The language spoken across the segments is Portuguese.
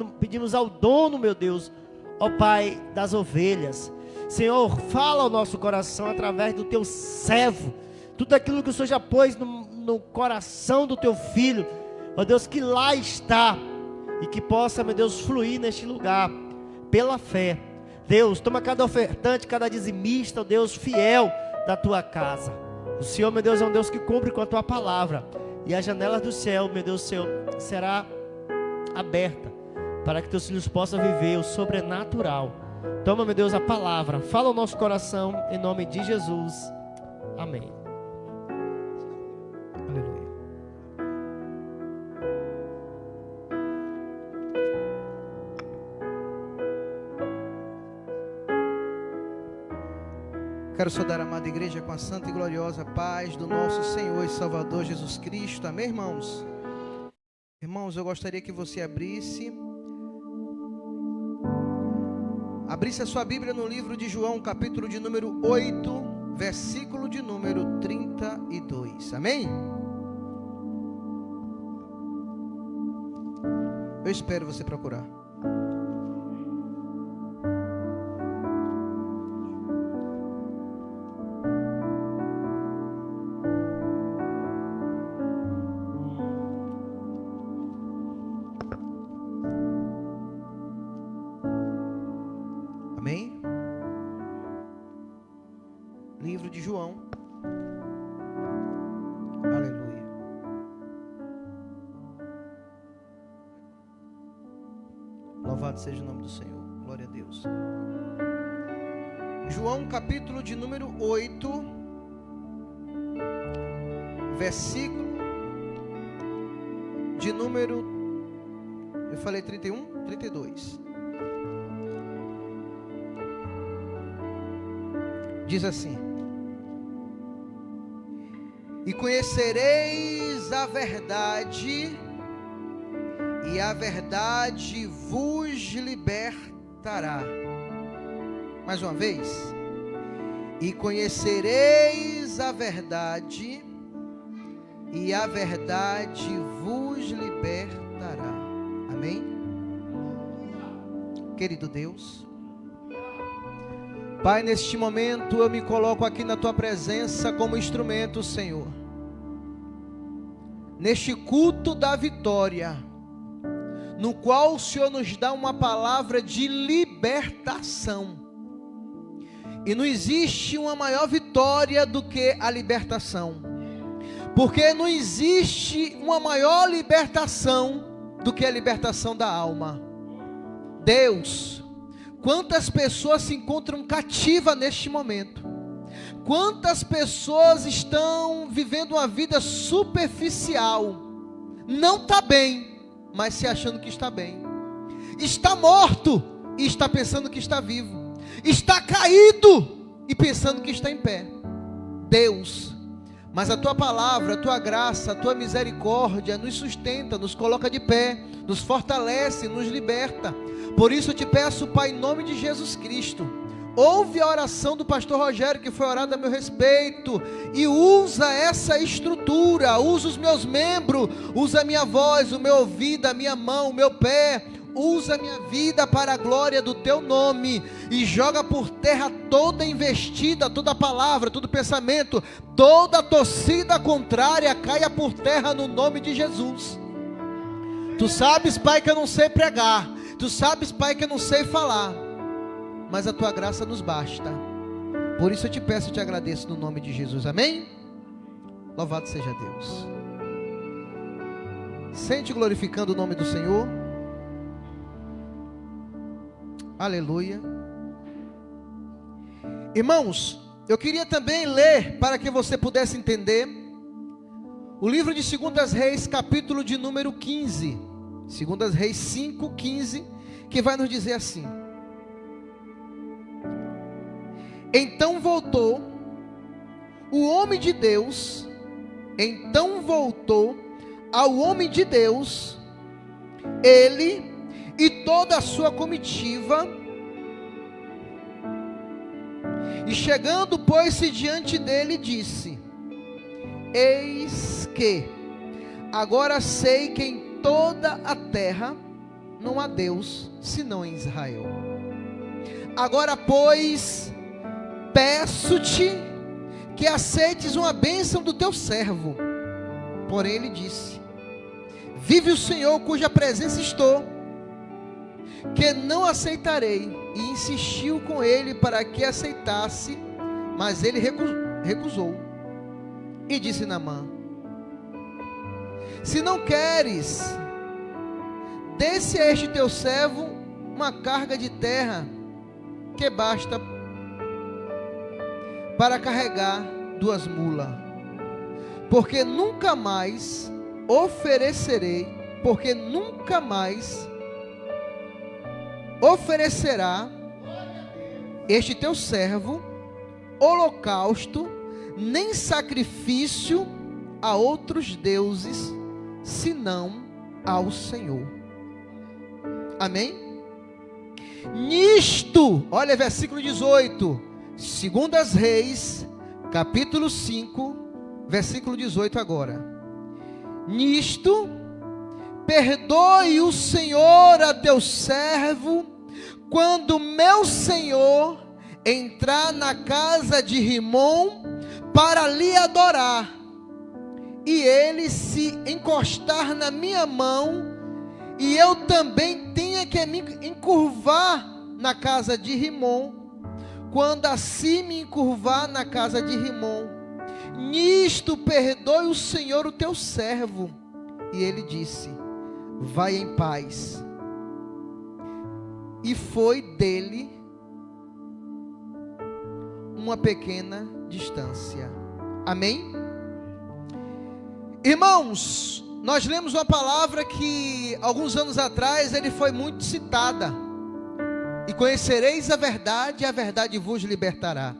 pedimos ao dono, meu Deus, ó Pai das ovelhas. Senhor, fala ao nosso coração através do teu servo. Tudo aquilo que o Senhor já pôs no coração do teu filho, ó Deus, que lá está. E que possa, meu Deus, fluir neste lugar, pela fé. Deus, toma cada ofertante, cada dizimista, ó Deus, fiel da tua casa. O Senhor, meu Deus, é um Deus que cumpre com a tua palavra. E as janelas do céu, meu Deus, Senhor, será aberta, para que teus filhos possam viver o sobrenatural. Toma, meu Deus, a palavra, fala ao nosso coração, em nome de Jesus, amém. Aleluia. Quero saudar a amada igreja com a santa e gloriosa paz do nosso Senhor e Salvador Jesus Cristo, amém, irmãos? Irmãos, eu gostaria que você abrisse a sua Bíblia no livro de João, capítulo de número 8, versículo de número 32, amém? Eu espero você procurar. Amém? Livro de João. Aleluia. Louvado seja o nome do Senhor. Glória a Deus. João, capítulo de número 8, versículo de número, eu falei 31, 32. Diz assim: e conhecereis a verdade, e a verdade vos libertará. Mais uma vez. E conhecereis a verdade, e a verdade vos libertará. Amém? Querido Deus, Pai, neste momento eu me coloco aqui na Tua presença como instrumento, Senhor. Neste culto da vitória, no qual o Senhor nos dá uma palavra de libertação. E não existe uma maior vitória do que a libertação. Porque não existe uma maior libertação do que a libertação da alma. Deus, quantas pessoas se encontram cativas neste momento? Quantas pessoas estão vivendo uma vida superficial? Não está bem, mas se achando que está bem. Está morto e está pensando que está vivo. Está caído e pensando que está em pé. Deus, mas a Tua palavra, a Tua graça, a Tua misericórdia nos sustenta, nos coloca de pé, nos fortalece, nos liberta. Por isso eu te peço, Pai, em nome de Jesus Cristo, ouve a oração do pastor Rogério, que foi orada a meu respeito, e usa essa estrutura, usa os meus membros, usa a minha voz, o meu ouvido, a minha mão, o meu pé, usa a minha vida para a glória do Teu nome, e joga por terra toda investida, toda palavra, todo pensamento, toda torcida contrária, caia por terra no nome de Jesus. Tu sabes, Pai, que eu não sei pregar, Tu sabes, Pai, que eu não sei falar, mas a Tua graça nos basta. Por isso eu te peço e te agradeço no nome de Jesus, amém? Louvado seja Deus. Sente glorificando o nome do Senhor. Aleluia. Irmãos, eu queria também ler, para que você pudesse entender, o livro de 2 Reis, capítulo de número 15. 2 Reis 5, 15, que vai nos dizer assim: então voltou o homem de Deus, ao homem de Deus, ele e toda a sua comitiva, e chegando, pôs-se diante dele e disse: eis que agora sei que em toda a terra não há Deus senão em Israel. Agora, pois, peço-te que aceites uma bênção do teu servo. Porém ele disse: vive o Senhor cuja presença estou, que não aceitarei. E insistiu com ele para que aceitasse, mas ele recusou. E disse Naamã: se não queres, desce a este teu servo uma carga de terra, que basta para carregar 2 mulas, porque nunca mais oferecerá este teu servo holocausto, nem sacrifício a outros deuses, senão ao Senhor. Amém? Nisto, olha versículo 18, 2 Reis, capítulo 5, versículo 18 agora. Nisto, perdoe o Senhor a teu servo, quando meu senhor entrar na casa de Rimom para lhe adorar, e ele se encostar na minha mão, e eu também tenha que me encurvar na casa de Rimom, quando assim me encurvar na casa de Rimom. Nisto perdoe o Senhor o teu servo. E ele disse: vai em paz. E foi dele uma pequena distância. Amém? Irmãos, nós lemos uma palavra que alguns anos atrás ele foi muito citada: e conhecereis a verdade vos libertará.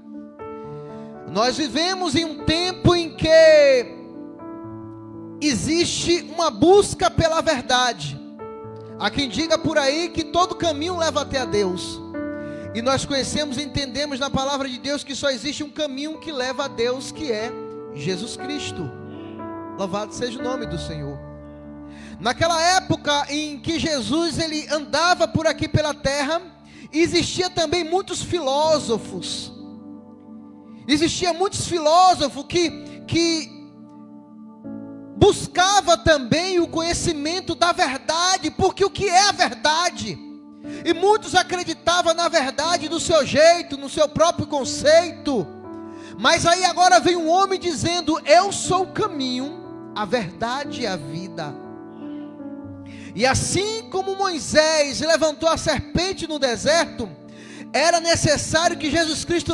Nós vivemos em um tempo em que existe uma busca pela verdade. Há quem diga por aí que todo caminho leva até a Deus. E nós conhecemos e entendemos na palavra de Deus que só existe um caminho que leva a Deus, que é Jesus Cristo. Louvado seja o nome do Senhor. Naquela época em que Jesus ele andava por aqui pela terra, existia também muitos filósofos. Existia muitos filósofos que buscava também o conhecimento da verdade, porque o que é a verdade? E muitos acreditavam na verdade do seu jeito, no seu próprio conceito. Mas aí agora vem um homem dizendo: eu sou o caminho, a verdade e a vida. E assim como Moisés levantou a serpente no deserto, era necessário que Jesus Cristo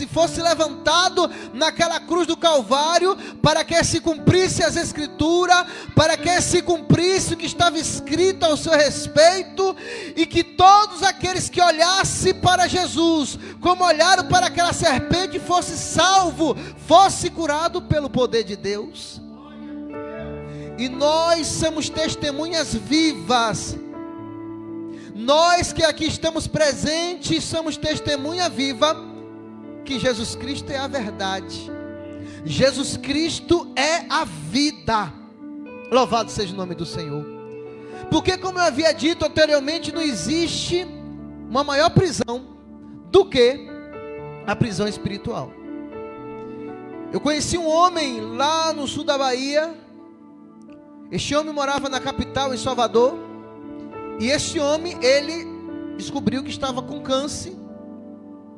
fosse levantado naquela cruz do Calvário, para que se cumprisse as Escrituras, para que se cumprisse o que estava escrito ao seu respeito, e que todos aqueles que olhassem para Jesus, como olharam para aquela serpente, fosse salvo, fosse curado pelo poder de Deus. E nós somos testemunhas vivas. Nós que aqui estamos presentes, somos testemunha viva que Jesus Cristo é a verdade. Jesus Cristo é a vida. Louvado seja o nome do Senhor. Porque, como eu havia dito anteriormente, não existe uma maior prisão do que a prisão espiritual. Eu conheci um homem lá no sul da Bahia. Este homem morava na capital, em Salvador. E este homem, ele descobriu que estava com câncer.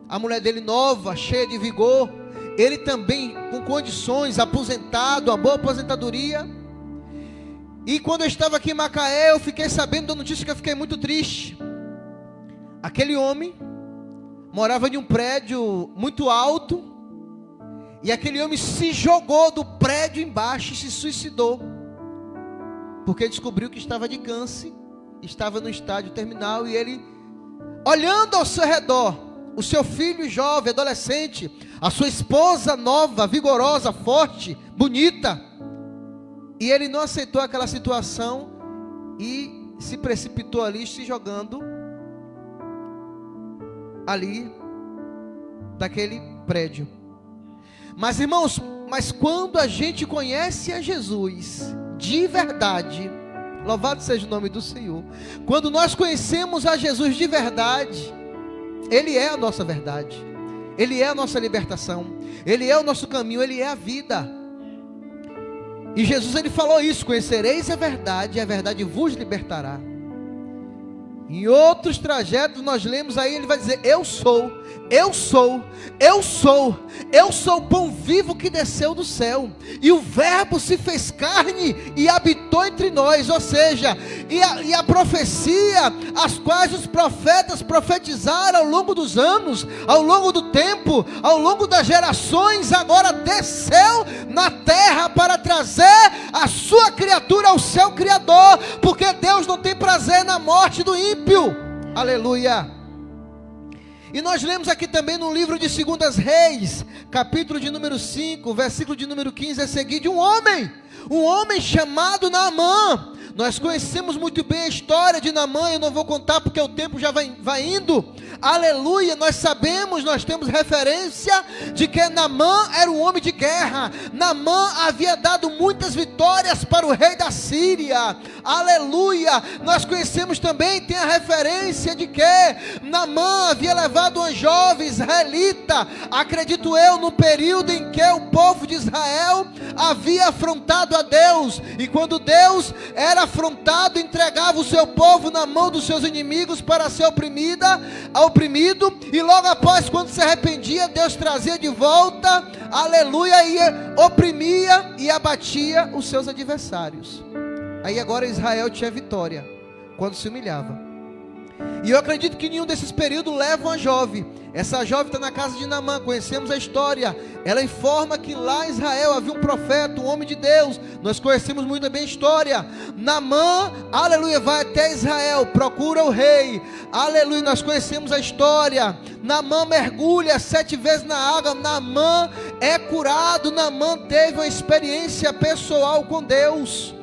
A mulher dele nova, cheia de vigor. Ele também com condições, aposentado, uma boa aposentadoria. E quando eu estava aqui em Macaé, eu fiquei sabendo da notícia que eu fiquei muito triste. Aquele homem morava em um prédio muito alto. E aquele homem se jogou do prédio embaixo e se suicidou. Porque descobriu que estava de câncer. Estava no estágio terminal, e ele, olhando ao seu redor, o seu filho jovem, adolescente, a sua esposa nova, vigorosa, forte, bonita, e ele não aceitou aquela situação e se precipitou ali, se jogando ali daquele prédio. Mas, irmãos, quando a gente conhece a Jesus de verdade, Louvado seja o nome do Senhor. Quando nós conhecemos a Jesus de verdade, Ele é a nossa verdade, Ele é a nossa libertação, Ele é o nosso caminho, Ele é a vida. E Jesus, Ele falou isso: conhecereis a verdade vos libertará. Em outros trajetos nós lemos aí, Ele vai dizer: eu sou o pão vivo que desceu do céu, e o verbo se fez carne e habitou entre nós. Ou seja, e a profecia, as quais os profetas profetizaram ao longo dos anos, ao longo do tempo, ao longo das gerações, agora desceu na terra para trazer a sua criatura ao seu Criador, porque Deus não tem prazer na morte do ímpio. Aleluia. E nós lemos aqui também no livro de 2 Reis, capítulo de número 5, versículo de número 15 a seguir, de um homem chamado Naamã. Nós conhecemos muito bem a história de Naamã, eu não vou contar porque o tempo já vai indo. Aleluia, nós sabemos, nós temos referência de que Naamã era um homem de guerra. Naamã havia dado muitas vitórias para o rei da Síria. Aleluia, nós conhecemos também, tem a referência de que Naamã havia levado uma jovem israelita, acredito eu, no período em que o povo de Israel havia afrontado a Deus, e quando Deus era afrontado, entregava o seu povo na mão dos seus inimigos para ser oprimido, e logo após, quando se arrependia, Deus trazia de volta, aleluia, e oprimia e abatia os seus adversários. Aí agora Israel tinha vitória quando se humilhava. E eu acredito que nenhum desses períodos leva uma jovem. Essa jovem está na casa de Naamã, conhecemos a história. Ela informa que lá em Israel havia um profeta, um homem de Deus. Nós conhecemos muito bem a história. Naamã, aleluia, vai até Israel, procura o rei. Aleluia, nós conhecemos a história. Naamã mergulha 7 vezes na água. Naamã é curado. Naamã teve uma experiência pessoal com Deus.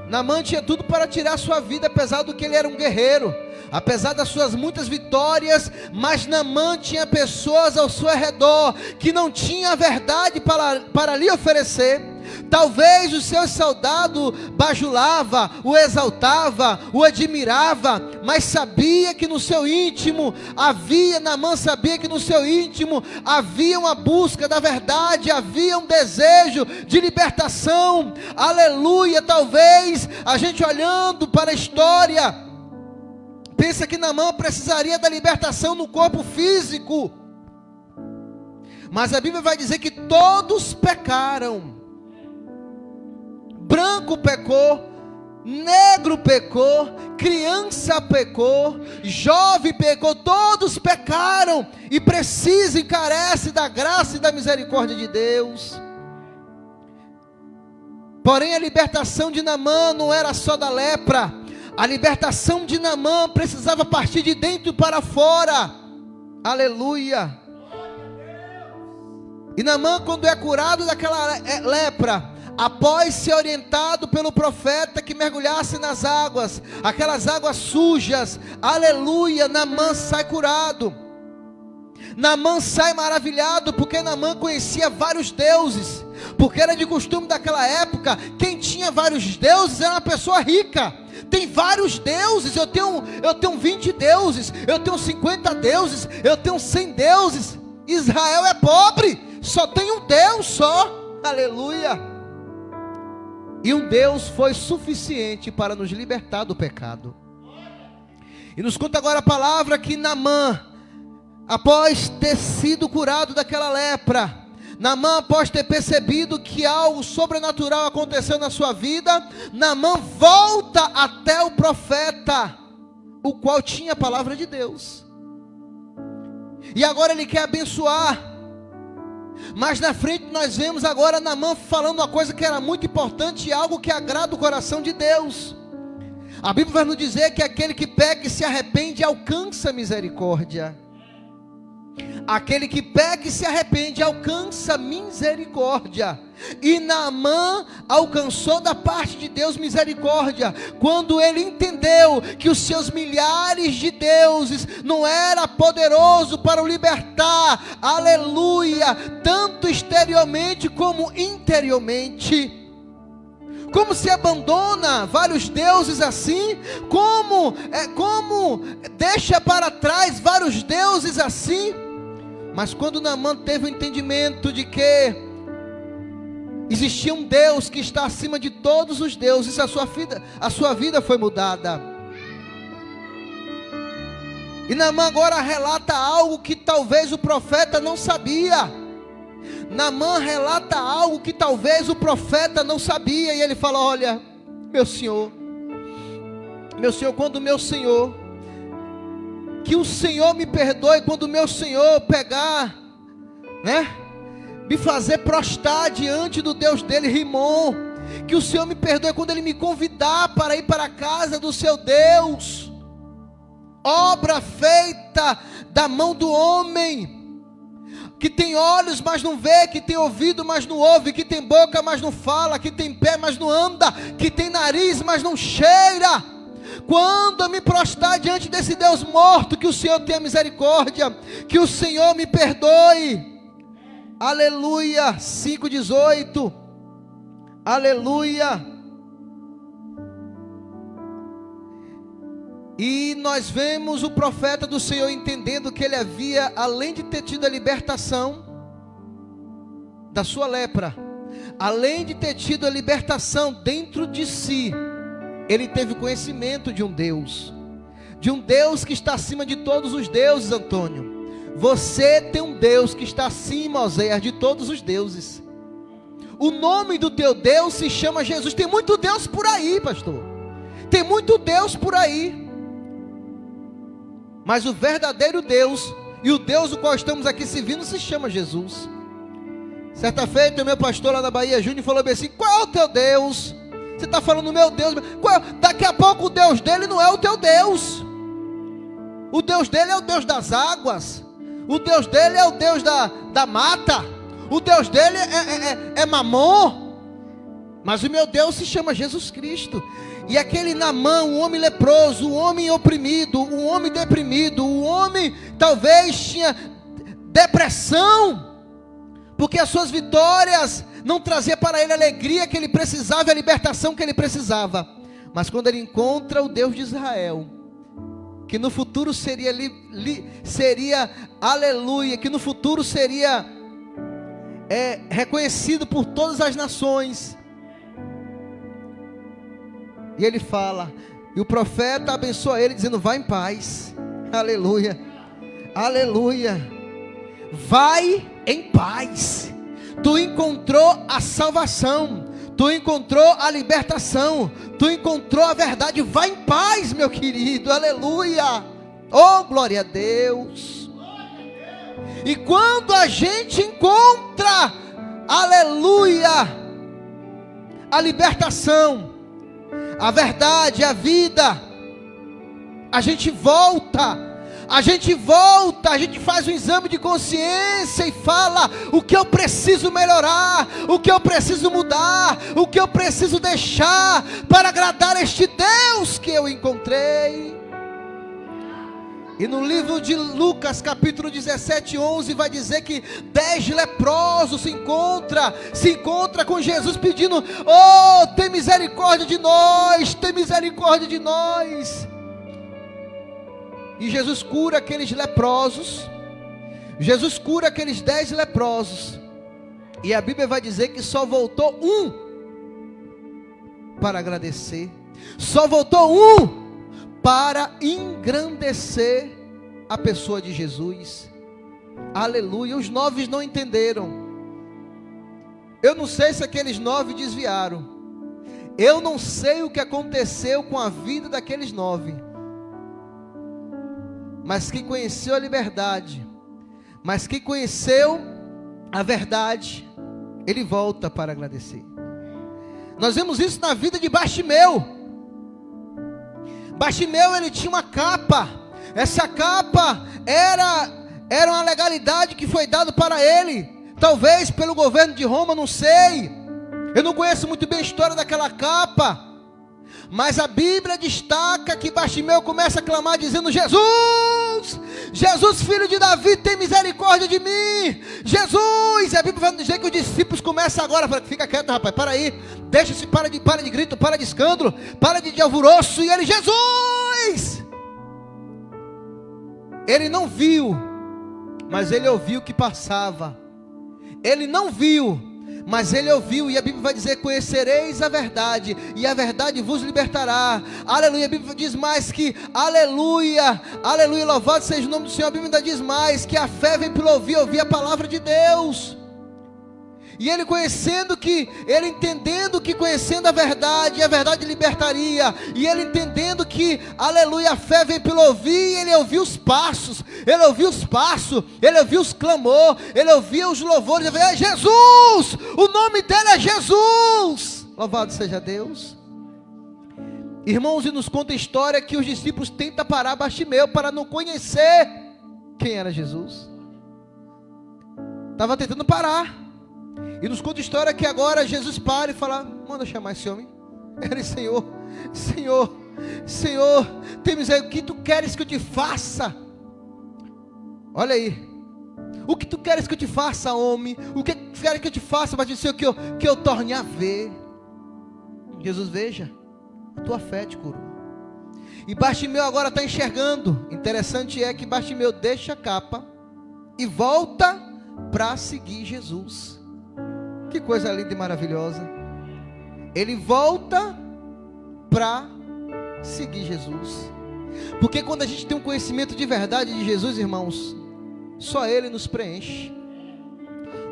Naamã tinha tudo para tirar sua vida, apesar do que ele era um guerreiro, apesar das suas muitas vitórias, mas Naamã tinha pessoas ao seu redor, que não tinham a verdade para lhe oferecer. Talvez os seus soldados bajulava, o exaltava, o admirava, mas sabia que no seu íntimo Naamã sabia que no seu íntimo havia uma busca da verdade, havia um desejo de libertação. Aleluia. Talvez a gente olhando para a história pensa que Naamã precisaria da libertação no corpo físico, mas a Bíblia vai dizer que todos pecaram. Branco pecou, negro pecou, criança pecou, jovem pecou, todos pecaram e precisam e carecem da graça e da misericórdia de Deus. Porém, a libertação de Naamã não era só da lepra. A libertação de Naamã precisava partir de dentro para fora. Aleluia. E Naamã, quando é curado daquela lepra, após ser orientado pelo profeta que mergulhasse nas águas, aquelas águas sujas, aleluia, Naamã sai curado. Naamã sai maravilhado, porque Naamã conhecia vários deuses, porque era de costume daquela época, quem tinha vários deuses era uma pessoa rica. Tem vários deuses, eu tenho 20 deuses, eu tenho 50 deuses, eu tenho 100 deuses. Israel é pobre, só tem um Deus só, aleluia. E um Deus foi suficiente para nos libertar do pecado. E nos conta agora a palavra que Naamã, após ter sido curado daquela lepra, Naamã, após ter percebido que algo sobrenatural aconteceu na sua vida, Naamã volta até o profeta, o qual tinha a palavra de Deus. E agora ele quer abençoar. Mas na frente nós vemos agora Naamã falando uma coisa que era muito importante e algo que agrada o coração de Deus. A Bíblia vai nos dizer que aquele que peca e se arrepende alcança misericórdia. Aquele que peca e se arrepende alcança misericórdia. E Naamã alcançou da parte de Deus misericórdia, quando ele entendeu que os seus milhares de deuses não era poderoso para o libertar, aleluia, tanto exteriormente como interiormente. Como se abandona vários deuses assim? Como deixa para trás vários deuses assim? Mas quando Naamã teve o entendimento de que existia um Deus que está acima de todos os deuses, a sua vida foi mudada. E Naamã agora relata algo que talvez o profeta não sabia. Naamã relata algo que talvez o profeta não sabia. E ele fala: olha, meu senhor, quando meu senhor, que o Senhor me perdoe quando o meu senhor pegar, me fazer prostrar diante do Deus dele, Rimon. Que o Senhor me perdoe quando ele me convidar para ir para a casa do seu Deus. Obra feita da mão do homem, que tem olhos, mas não vê, que tem ouvido, mas não ouve, que tem boca, mas não fala, que tem pé, mas não anda, que tem nariz, mas não cheira. Quando eu me prostrar diante desse Deus morto, que o Senhor tenha misericórdia, que o Senhor me perdoe. Aleluia. 5:18. Aleluia. E nós vemos o profeta do Senhor entendendo que ele havia, além de ter tido a libertação da sua lepra, além de ter tido a libertação dentro de si, ele teve conhecimento de um Deus que está acima de todos os deuses. Antônio, você tem um Deus que está acima, Oséias, de todos os deuses. O nome do teu Deus se chama Jesus. Tem muito Deus por aí, pastor, tem muito Deus por aí, mas o verdadeiro Deus, e o Deus do qual estamos aqui servindo, se chama Jesus. Certa feita, o meu pastor lá na Bahia, Júnior, falou bem assim: qual é o teu Deus? Você está falando meu Deus, daqui a pouco o Deus dele não é o teu Deus. O Deus dele é o Deus das águas, o Deus dele é o Deus da mata, o Deus dele é Mamon, mas o meu Deus se chama Jesus Cristo. E aquele Naamã, um homem leproso, um homem oprimido, um homem deprimido, um homem talvez tinha depressão, porque as suas vitórias não traziam para ele a alegria que ele precisava, a libertação que ele precisava. Mas quando ele encontra o Deus de Israel, que no futuro seria aleluia, que no futuro seria reconhecido por todas as nações. E ele fala, e o profeta abençoa ele dizendo: vai em paz. Aleluia, aleluia. Vai em paz. Tu encontrou a salvação, tu encontrou a libertação, tu encontrou a verdade. Vai em paz, meu querido. Aleluia. Oh, glória a Deus. E quando a gente encontra, aleluia, a libertação, a verdade, a vida, a gente faz um exame de consciência e fala: o que eu preciso melhorar, o que eu preciso mudar, o que eu preciso deixar para agradar este Deus que eu encontrei. E no livro de Lucas, capítulo 17, 11, vai dizer que 10 leprosos se encontra com Jesus pedindo: oh, tem misericórdia de nós, tem misericórdia de nós. E Jesus cura aqueles leprosos, Jesus cura aqueles 10 leprosos, e a Bíblia vai dizer que só voltou um para agradecer, só voltou um para engrandecer a pessoa de Jesus. Aleluia. Os 9 não entenderam. Eu não sei se aqueles 9 desviaram, eu não sei o que aconteceu com a vida daqueles 9, mas quem conheceu a liberdade, mas quem conheceu a verdade, ele volta para agradecer. Nós vemos isso na vida de Bartimeu. Bartimeu, ele tinha uma capa. Essa capa era uma legalidade que foi dada para ele, talvez pelo governo de Roma, não sei. Eu não conheço muito bem a história daquela capa, mas a Bíblia destaca que Bartimeu começa a clamar dizendo: Jesus, Jesus, filho de Davi, tem misericórdia de mim. Jesus. A Bíblia vai dizer que os discípulos começam agora. Fica quieto, rapaz, para aí. Deixa-se, para de grito, para de escândalo, para de alvoroço. E ele, Jesus. Ele não viu, mas ele ouviu o que passava. Ele não viu, mas ele ouviu. E a Bíblia vai dizer: conhecereis a verdade, e a verdade vos libertará. Aleluia. A Bíblia diz mais que, aleluia, aleluia, louvado seja o nome do Senhor. A Bíblia ainda diz mais que a fé vem pelo ouvir a palavra de Deus. E ele entendendo que conhecendo a verdade libertaria. E ele entendendo que, aleluia, a fé vem pelo ouvir. Ele ouviu os passos, ele ouviu os clamor, ele ouviu os louvores. Ele falou: é Jesus, o nome dele é Jesus. Louvado seja Deus. Irmãos, e nos conta a história que os discípulos tentam parar Bartimeu para não conhecer quem era Jesus. Estava tentando parar. E nos conta a história que agora Jesus para e fala: manda chamar esse homem. Ele: Senhor, tem misericórdia. O que tu queres que eu te faça? Olha aí. O que tu queres que eu te faça, homem? O que tu queres que eu te faça para dizer que eu torne a ver? Jesus: veja, a tua fé te curou. E Bartimeu agora está enxergando. Interessante é que Bartimeu deixa a capa e volta para seguir Jesus. Que coisa linda e maravilhosa. Ele volta para seguir Jesus. Porque quando a gente tem um conhecimento de verdade de Jesus, irmãos, só Ele nos preenche.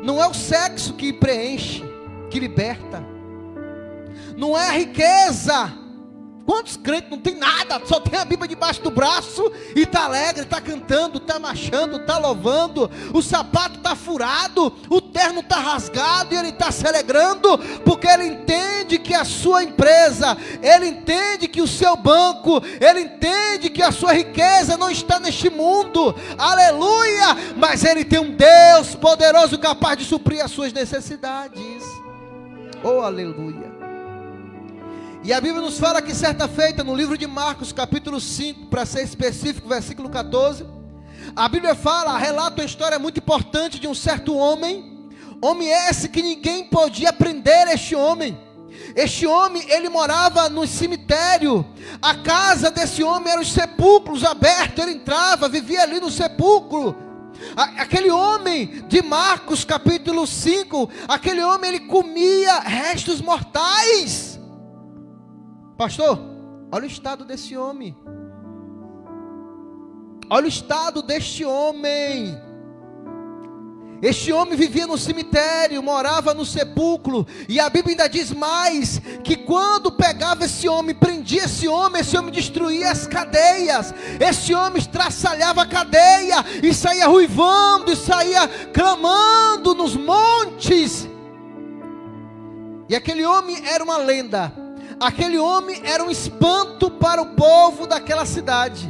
Não é o sexo que preenche, que liberta. Não é a riqueza. Quantos crentes não tem nada, só tem a Bíblia debaixo do braço e está alegre, está cantando, está marchando, está louvando, o sapato está furado, o terno está rasgado e ele está se alegrando, porque ele entende que a sua empresa, ele entende que o seu banco, ele entende que a sua riqueza não está neste mundo, aleluia, mas ele tem um Deus poderoso capaz de suprir as suas necessidades. Oh, aleluia. E a Bíblia nos fala que certa feita, no livro de Marcos, capítulo 5, para ser específico, versículo 14, a Bíblia fala, relata uma história muito importante de um certo homem esse que ninguém podia prender este homem. Este homem, ele morava no cemitério. A casa desse homem era os sepulcros abertos, ele entrava, vivia ali no sepulcro. Aquele homem de Marcos, capítulo 5, aquele homem, ele comia restos mortais. Pastor, olha o estado desse homem. Olha o estado deste homem. Este homem vivia no cemitério, morava no sepulcro. E a Bíblia ainda diz mais, que quando pegava esse homem, prendia esse homem destruía as cadeias. Esse homem estraçalhava a cadeia, e saía ruivando, e saía clamando nos montes. E aquele homem era uma lenda. Aquele homem era um espanto para o povo daquela cidade,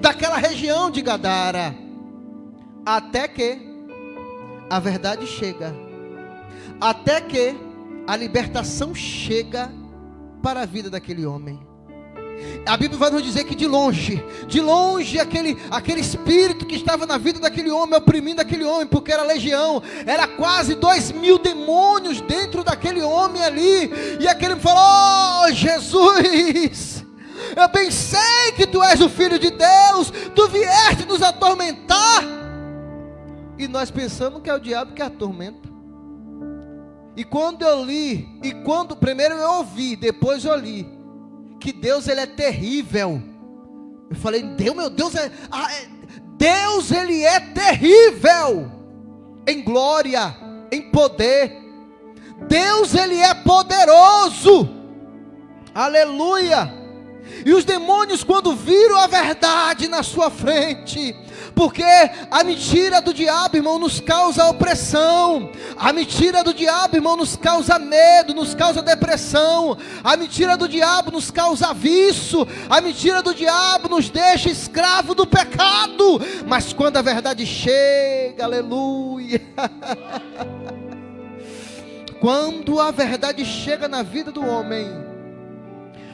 daquela região de Gadara. Até que a verdade chega, até que a libertação chega para a vida daquele homem. A Bíblia vai nos dizer que de longe aquele espírito que estava na vida daquele homem, oprimindo aquele homem, porque era legião, era quase 2.000 demônios dentro daquele homem ali. E aquele homem falou: oh, Jesus, eu bem sei que tu és o Filho de Deus, tu vieste nos atormentar. E nós pensamos que é o diabo que atormenta. E quando eu li, primeiro eu ouvi, depois eu li, que Deus, ele é terrível. Eu falei: Deus ele é terrível em glória, em poder. Deus ele é poderoso. Aleluia. E os demônios, quando viram a verdade na sua frente, porque a mentira do diabo, irmão, nos causa opressão. A mentira do diabo, irmão, nos causa medo, nos causa depressão. A mentira do diabo nos causa vício. A mentira do diabo nos deixa escravo do pecado. Mas quando a verdade chega, aleluia. Quando a verdade chega na vida do homem,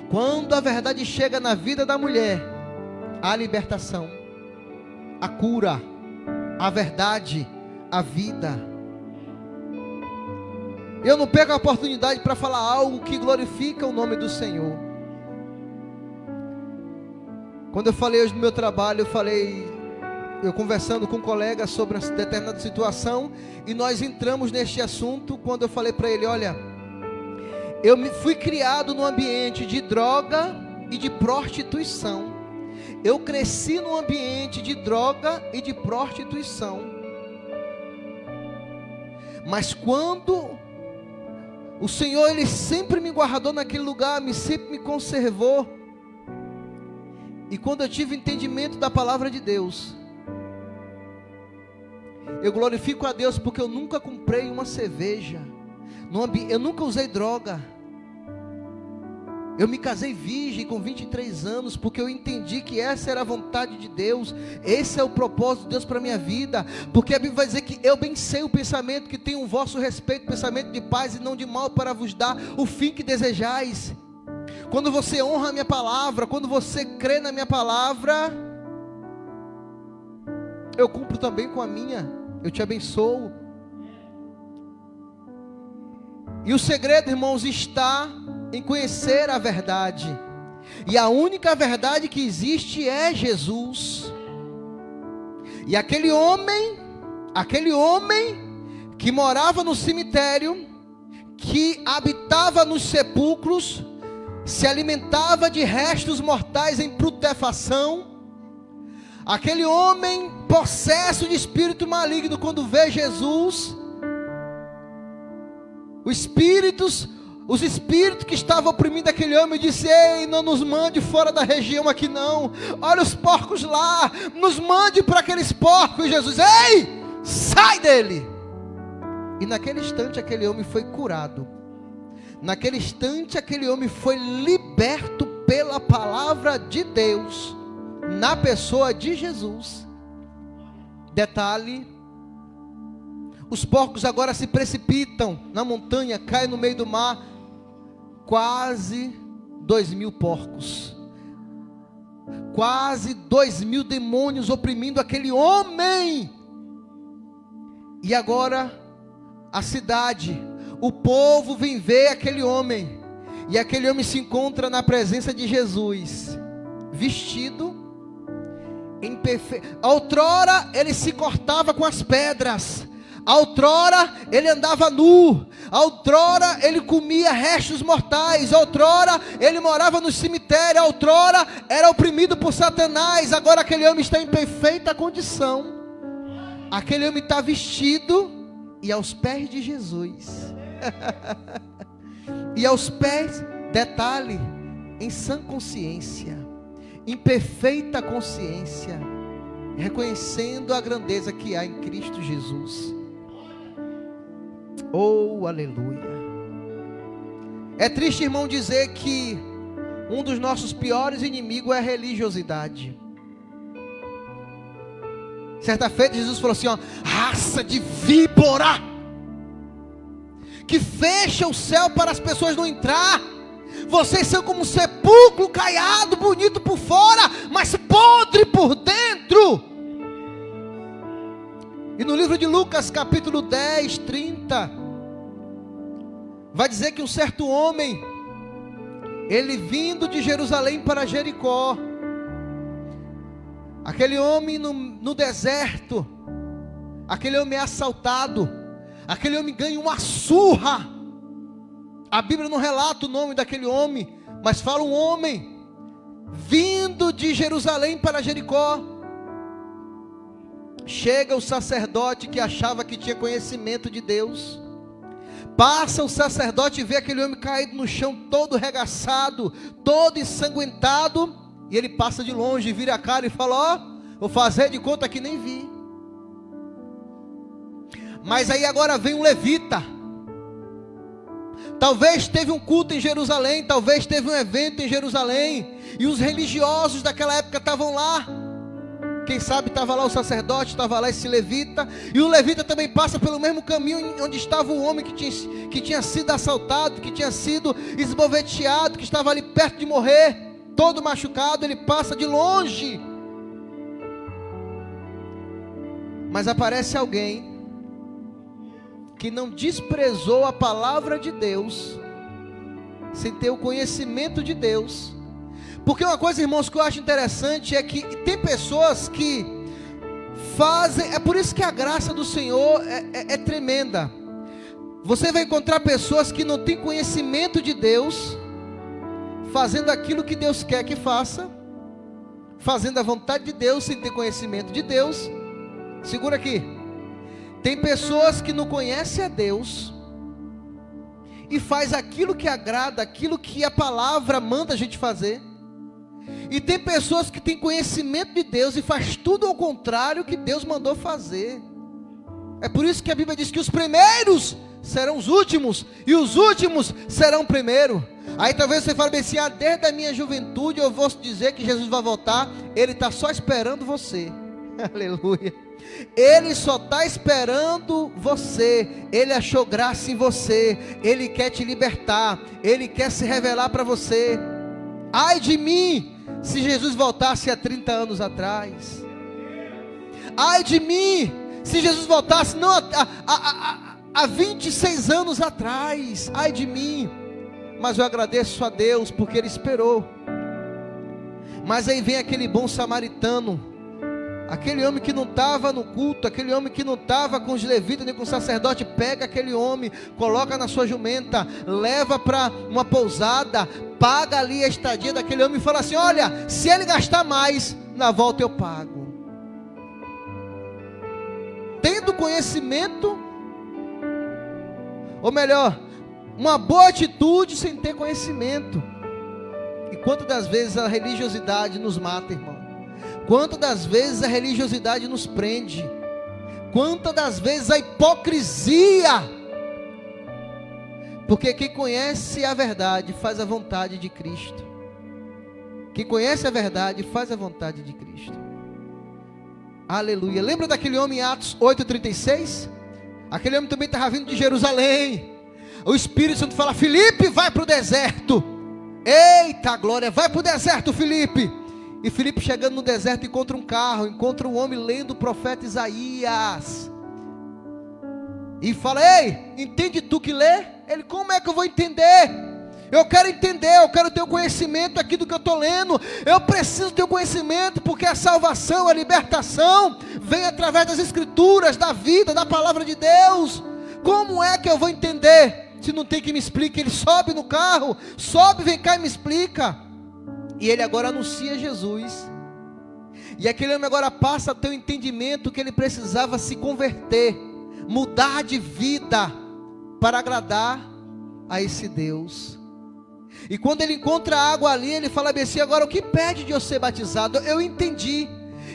quando a verdade chega na vida da mulher, há libertação. a cura, a verdade, a vida. Eu não perco a oportunidade para falar algo que glorifica o nome do Senhor. Quando eu falei hoje no meu trabalho, eu conversando com um colega sobre uma determinada situação, e nós entramos neste assunto, quando eu falei para ele, olha, eu fui criado num ambiente de droga e de prostituição. Eu cresci num ambiente de droga e de prostituição. Mas quando o Senhor, Ele sempre me guardou naquele lugar, sempre me conservou. E quando eu tive entendimento da palavra de Deus, eu glorifico a Deus porque eu nunca comprei uma cerveja, eu nunca usei droga. Eu me casei virgem com 23 anos, porque eu entendi que essa era a vontade de Deus, esse é o propósito de Deus para a minha vida, porque a Bíblia vai dizer que eu bem sei o pensamento que tem o vosso respeito, pensamento de paz e não de mal, para vos dar o fim que desejais. Quando você honra a minha palavra, quando você crê na minha palavra, eu cumpro também com a minha, eu te abençoo. E o segredo, irmãos, está em conhecer a verdade, e a única verdade que existe é Jesus. E aquele homem que morava no cemitério, que habitava nos sepulcros, se alimentava de restos mortais em putrefação, aquele homem possesso de espírito maligno, quando vê Jesus, os espíritos que estavam oprimindo aquele homem, disse: ei, não nos mande fora da região aqui não, olha os porcos lá, nos mande para aqueles porcos. E Jesus: ei, sai dele. E naquele instante aquele homem foi curado, naquele instante aquele homem foi liberto pela palavra de Deus, na pessoa de Jesus. Detalhe: os porcos agora se precipitam na montanha, caem no meio do mar. Quase 2.000 porcos, quase 2.000 demônios oprimindo aquele homem. E agora a cidade, o povo vem ver aquele homem, e aquele homem se encontra na presença de Jesus, vestido em perfeito. Outrora ele se cortava com as pedras, outrora ele andava nu, outrora ele comia restos mortais, outrora ele morava no cemitério, outrora era oprimido por Satanás. Agora aquele homem está em perfeita condição, aquele homem está vestido e aos pés de Jesus e aos pés, detalhe, em sã consciência, em perfeita consciência, reconhecendo a grandeza que há em Cristo Jesus. Oh, aleluia. É triste, irmão, dizer que um dos nossos piores inimigos é a religiosidade. Certa feita Jesus falou assim, ó: raça de víbora, que fecha o céu para as pessoas não entrar. Vocês são como um sepulcro caiado, bonito por fora, mas podre por dentro. E no livro de Lucas, capítulo 10, 30, vai dizer que um certo homem, ele vindo de Jerusalém para Jericó, aquele homem no deserto, aquele homem é assaltado, aquele homem ganha uma surra. A Bíblia não relata o nome daquele homem, mas fala um homem vindo de Jerusalém para Jericó. Chega o sacerdote que achava que tinha conhecimento de Deus. Passa o sacerdote e vê aquele homem caído no chão, todo regaçado, todo ensanguentado. E ele passa de longe, vira a cara e fala: ó, vou fazer de conta que nem vi. Mas aí agora vem um levita. Talvez teve um culto em Jerusalém, talvez teve um evento em Jerusalém, e os religiosos daquela época estavam lá. Quem sabe estava lá o sacerdote, estava lá esse levita, e o levita também passa pelo mesmo caminho onde estava o homem que tinha sido assaltado, que tinha sido esboveteado, que estava ali perto de morrer, todo machucado. Ele passa de longe. Mas aparece alguém que não desprezou a palavra de Deus, sem ter o conhecimento de Deus. Porque uma coisa, irmãos, que eu acho interessante é que tem pessoas que fazem, é por isso que a graça do Senhor é tremenda. Você vai encontrar pessoas que não têm conhecimento de Deus, fazendo aquilo que Deus quer que faça, fazendo a vontade de Deus, sem ter conhecimento de Deus. Segura aqui. Tem pessoas que não conhecem a Deus e faz aquilo que agrada, aquilo que a palavra manda a gente fazer. E tem pessoas que têm conhecimento de Deus e faz tudo ao contrário que Deus mandou fazer. É por isso que a Bíblia diz que os primeiros serão os últimos e os últimos serão primeiro. Aí talvez você fale assim: desde a minha juventude eu vou dizer que Jesus vai voltar. Ele está só esperando você. Aleluia. Ele só está esperando você. Ele achou graça em você. Ele quer te libertar. Ele quer se revelar para você. Ai de mim, se Jesus voltasse há 30 anos atrás. Ai de mim, se Jesus voltasse não há 26 anos atrás. Ai de mim. Mas eu agradeço a Deus porque Ele esperou. Mas aí vem aquele bom samaritano, aquele homem que não estava no culto, aquele homem que não estava com os levitas nem com o sacerdote. Pega aquele homem, coloca na sua jumenta, leva para uma pousada, paga ali a estadia daquele homem e fala assim: olha, se ele gastar mais, na volta eu pago. Tendo conhecimento, ou melhor, uma boa atitude sem ter conhecimento. E quantas das vezes a religiosidade nos mata, irmão? Quantas das vezes a religiosidade nos prende? Quantas das vezes a hipocrisia? Porque quem conhece a verdade faz a vontade de Cristo. Quem conhece a verdade faz a vontade de Cristo. Aleluia. Lembra daquele homem em Atos 8:36? Aquele homem também estava vindo de Jerusalém. O Espírito Santo fala: Filipe, vai para o deserto. Eita glória, vai para o deserto, Filipe. E Filipe, chegando no deserto, encontra um carro, encontra um homem lendo o profeta Isaías. E fala: ei, entende tu que lê? Ele: como é que eu vou entender? Eu quero entender, eu quero ter o conhecimento aqui do que eu estou lendo. Eu preciso ter o conhecimento, porque a salvação, a libertação vem através das escrituras, da vida, da palavra de Deus. Como é que eu vou entender se não tem que me explique? Ele sobe no carro, sobe, vem cá e me explica. E ele agora anuncia Jesus. E aquele homem agora passa a ter o entendimento que ele precisava se converter, mudar de vida para agradar a esse Deus. E quando ele encontra água ali, ele fala assim: agora o que impede de eu ser batizado? Eu entendi.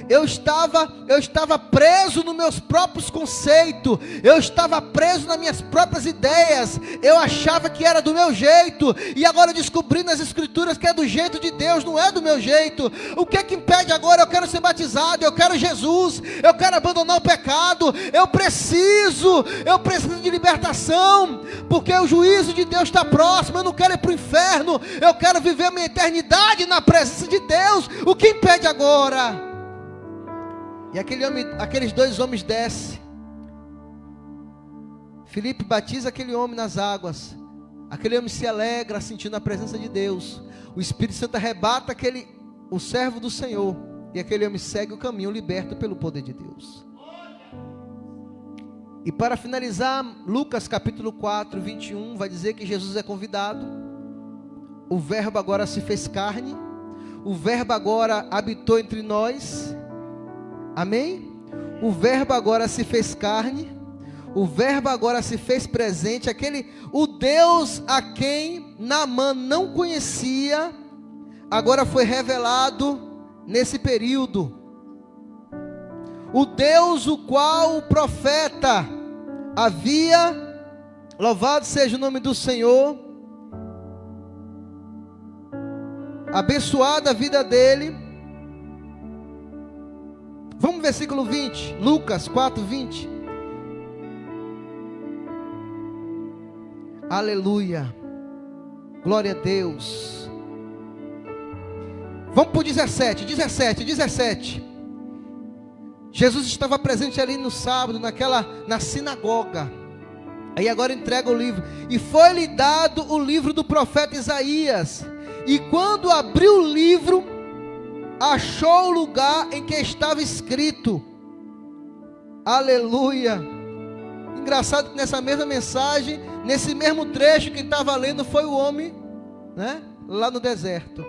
Eu estava preso nos meus próprios conceitos, eu estava preso nas minhas próprias ideias, eu achava que era do meu jeito, e agora descobri nas escrituras que é do jeito de Deus, não é do meu jeito. O que é que impede agora? Eu quero ser batizado, eu quero Jesus, eu quero abandonar o pecado, eu preciso de libertação, porque o juízo de Deus está próximo. Eu não quero ir para o inferno, eu quero viver a minha eternidade na presença de Deus. O que impede agora? E aqueles dois homens descem. Filipe batiza aquele homem nas águas. Aquele homem se alegra sentindo a presença de Deus. O Espírito Santo arrebata o servo do Senhor. E aquele homem segue o caminho, liberto pelo poder de Deus. E para finalizar, Lucas capítulo 4, 21, vai dizer que Jesus é convidado. O verbo agora se fez carne. O verbo agora habitou entre nós. Amém? O verbo agora se fez carne. O verbo agora se fez presente. O Deus a quem Naamã não conhecia, agora foi revelado nesse período. O Deus o qual o profeta havia, louvado seja o nome do Senhor, abençoado a vida dele. Vamos versículo 20, Lucas 4, 20. Aleluia, glória a Deus. Vamos para o 17. Jesus estava presente ali no sábado, na sinagoga. Aí agora entrega o livro. E foi-lhe dado o livro do profeta Isaías. E quando abriu o livro, achou o lugar em que estava escrito. Aleluia. Engraçado que nessa mesma mensagem, nesse mesmo trecho que estava lendo, foi o homem, né, lá no deserto.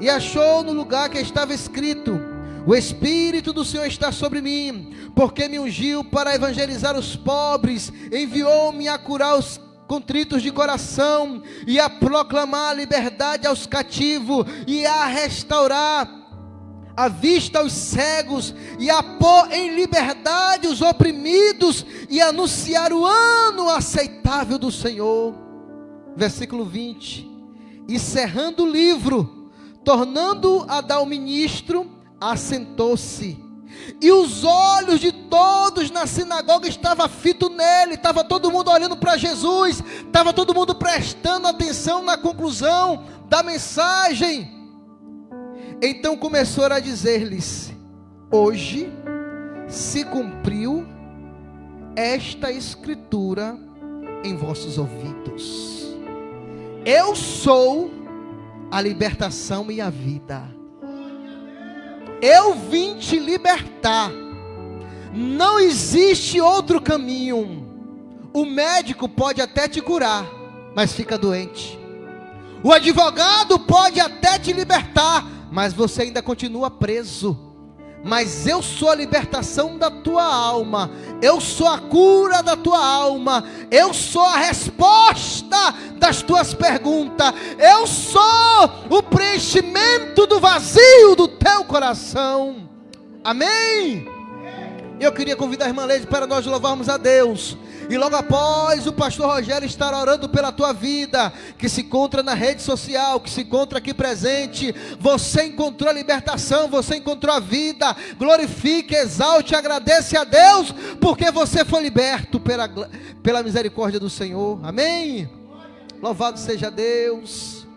E achou no lugar que estava escrito: o Espírito do Senhor está sobre mim, porque me ungiu para evangelizar os pobres, enviou-me a curar os contritos de coração, e a proclamar a liberdade aos cativos, e a restaurar a vista aos cegos, e a pôr em liberdade os oprimidos, e anunciar o ano aceitável do Senhor. Versículo 20. E cerrando o livro, tornando a dar ao ministro, assentou-se. E os olhos de todos na sinagoga estavam fitos nele. Estava todo mundo olhando para Jesus. Estava todo mundo prestando atenção na conclusão da mensagem. Então começou a dizer-lhes: hoje se cumpriu esta escritura em vossos ouvidos. Eu sou a libertação e a vida. Eu vim te libertar. Não existe outro caminho. O médico pode até te curar, mas fica doente. O advogado pode até te libertar, mas você ainda continua preso. Mas eu sou a libertação da tua alma. Eu sou a cura da tua alma. Eu sou a resposta das tuas perguntas. Eu sou o preenchimento do vazio do teu coração. Amém? Eu queria convidar a irmã Leide para nós louvarmos a Deus. E logo após o pastor Rogério estar orando pela tua vida, que se encontra na rede social, que se encontra aqui presente, você encontrou a libertação, você encontrou a vida. Glorifique, exalte, agradece a Deus, porque você foi liberto pela misericórdia do Senhor. Amém? Louvado seja Deus.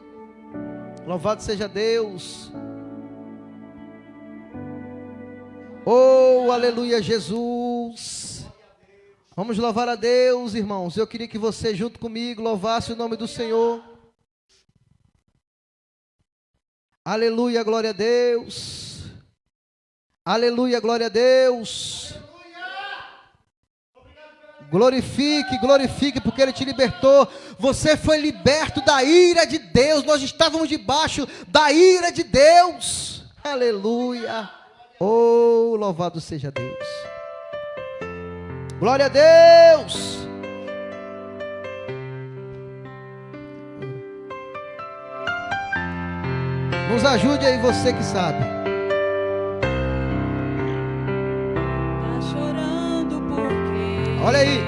Louvado seja Deus. Oh, aleluia, Jesus. Vamos louvar a Deus, irmãos. Eu queria que você junto comigo louvasse o nome do Senhor. Aleluia, glória a Deus. Aleluia, glória a Deus. Glorifique, glorifique, porque Ele te libertou. Você foi liberto da ira de Deus. Nós estávamos debaixo da ira de Deus. Aleluia. Oh, louvado seja Deus. Glória a Deus. Nos ajude aí, você que sabe. Tá chorando porque, olha aí,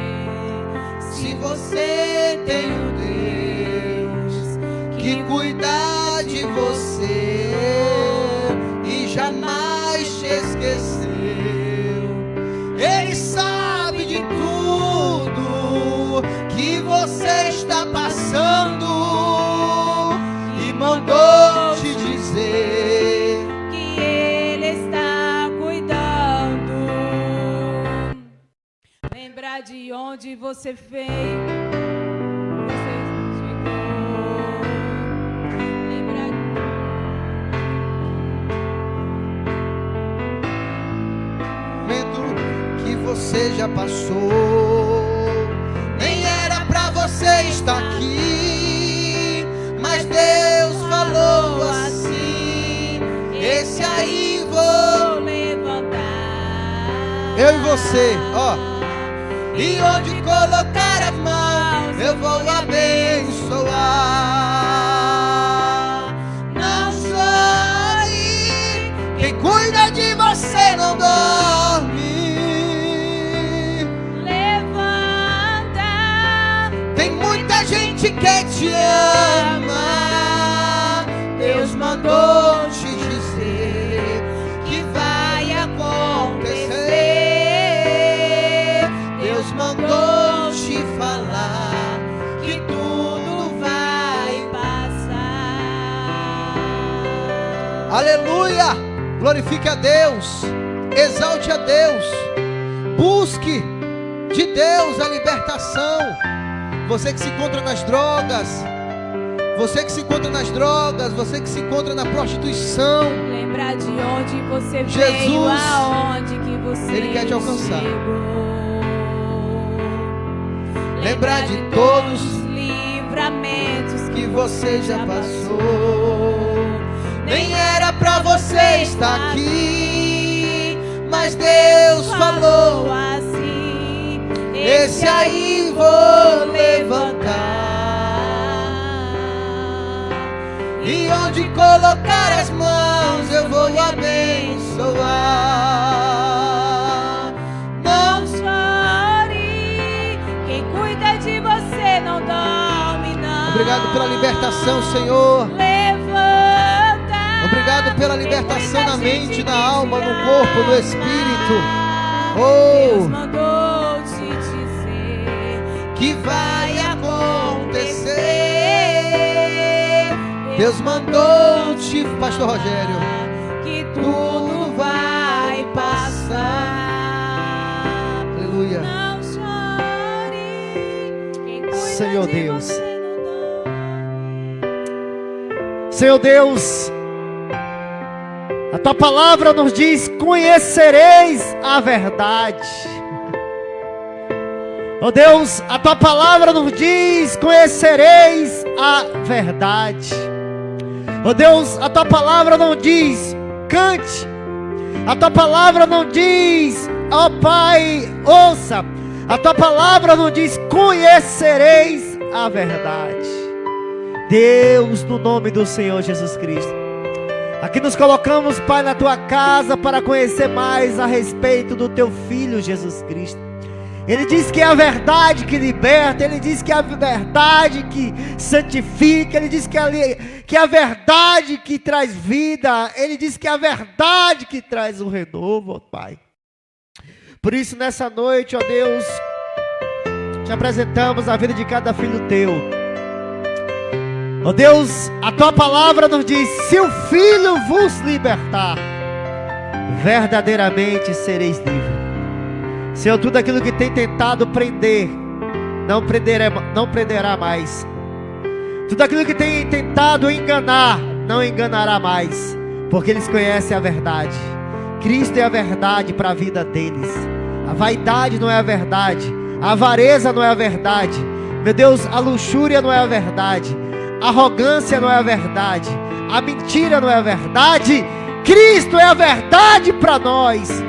se você tem um Deus que cuida de você e jamais te esqueceu, Ele sabe de tudo que você está passando e mandou te dizer que Ele está cuidando. Lembra de onde você veio, você chegou. Lembra que você já passou. Nem era pra você estar aqui, mas Deus falou assim: esse aí vou levantar. Eu e você, ó. E onde colocar as mãos, eu vou abençoar. Não chore, quem cuida de você não dorme. Gente que te ama, Deus mandou te dizer que vai acontecer. Deus mandou te falar que tudo vai passar. Aleluia! Glorifique a Deus, exalte a Deus, busque de Deus a libertação. Você que se encontra nas drogas, você que se encontra nas drogas, você que se encontra na prostituição, lembrar de onde você Jesus, veio, aonde que você Ele quer te alcançar. chegou. Lembrar de todos os livramentos que você já passou. Nem era pra você estar aqui, mas Deus falou assim: esse aí vou levantar, e onde colocar as mãos eu vou abençoar. Não chore, quem cuida de você não dorme, não. Obrigado pela libertação, Senhor. Levanta. Obrigado pela libertação na mente, na alma, no corpo, no espírito. Deus Oh, mandou te dizer que vai acontecer. Deus mandou te, Pastor Rogério, que tudo vai passar. aleluia. Não chore, quem cuida Senhor de Deus. você não dorme. Senhor Deus, a tua palavra nos diz: conhecereis a verdade. Oh Deus, a tua palavra nos diz: conhecereis a verdade. Oh Deus, a tua palavra não diz: cante. A tua palavra não diz: ó Pai, ouça. A tua palavra não diz: conhecereis a verdade. Deus, no nome do Senhor Jesus Cristo, aqui nos colocamos, Pai, na tua casa para conhecer mais a respeito do teu Filho Jesus Cristo. Ele diz que é a verdade que liberta, Ele diz que é a verdade que santifica, Ele diz que é a verdade que traz vida, Ele diz que é a verdade que traz o renovo, ó Pai. Por isso, nessa noite, ó Deus, te apresentamos a vida de cada filho teu. Ó Deus, a tua palavra nos diz: se o Filho vos libertar, verdadeiramente sereis livres. Senhor, tudo aquilo que tem tentado prender, não prenderá mais. Tudo aquilo que tem tentado enganar, não enganará mais, porque eles conhecem a verdade. Cristo é a verdade para a vida deles. A vaidade não é a verdade, a avareza não é a verdade, meu Deus, a luxúria não é a verdade, a arrogância não é a verdade, a mentira não é a verdade. Cristo é a verdade para nós.